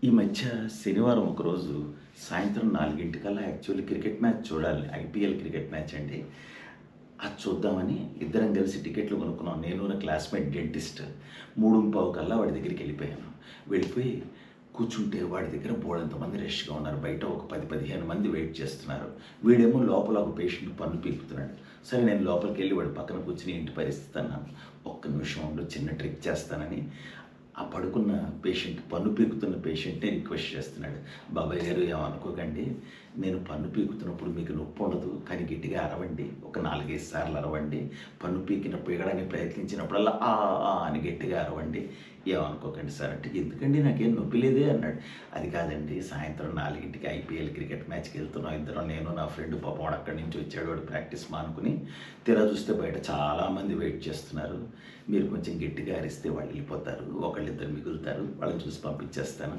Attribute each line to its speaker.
Speaker 1: ఈ మధ్య శనివారం ఒకరోజు సాయంత్రం 4:00కల్లా యాక్చువల్లీ క్రికెట్ మ్యాచ్ చూడాలి. ఐపీఎల్ క్రికెట్ మ్యాచ్ అండి. అది చూద్దామని ఇద్దరం కలిసి టికెట్లు కొనుక్కున్నాం. నేను నా క్లాస్‌మేట్ డెంటిస్ట్. 3:15 కల్లా వాడి దగ్గరికెళ్ళిపోయాను. వెళ్ళిపోయి కూర్చుంటే వాడి దగ్గర బోలెడంతమంది రష్‌గా ఉన్నారు. బయట ఒక 10, 15 మంది వెయిట్ చేస్తున్నారు. వీడేమో లోపల ఒక పేషెంట్ పన్ను పీకుతున్నాడు. సరే నేను లోపలికెళ్ళి వాడి పక్కన కూర్చొని ఏంటి పరిస్థితి అన్నాను. ఒక్క నిమిషం ఉండు చిన్న ట్రిక్ చేస్తానని ఆ పడుకున్న పేషెంట్ పన్ను పీకుతున్న పేషెంట్‌ని రిక్వెస్ట్ చేస్తున్నాడు. బాబాయ్ గారు ఏమనుకోకండి. నేను పన్ను పీకుతున్నప్పుడు మీకు నొప్పి ఉండదు. కానీ గట్టిగా అరవండి. ఒక 4, 5 సార్లు అరవండి. పన్ను పీకడానికి ప్రయత్నించినప్పుడల్లా ఆ! ఆ! అని గట్టిగా అరవండి. ఏమనుకోకండి సార్ అంటే, ఎందుకండి నాకేం నొప్పి లేదే అన్నాడు. అది కాదండి సాయంత్రం 4కి ఐపీఎల్ క్రికెట్ మ్యాచ్‌కి వెళ్తున్నాం ఇద్దరం నేను నా ఫ్రెండ్ పాపం వాడు అక్కడి నుంచి వచ్చాడు. వాడు ప్రాక్టీస్ మానుకుని తీరా చూస్తే బయట చాలామంది వెయిట్ చేస్తున్నారు. మీరు కొంచెం గట్టిగా అరిస్తే వాళ్ళు వెళ్ళిపోతారు. ఒకళ్ళిద్దరు మిగులుతారు. వాళ్ళని చూసి పంపించేస్తాను.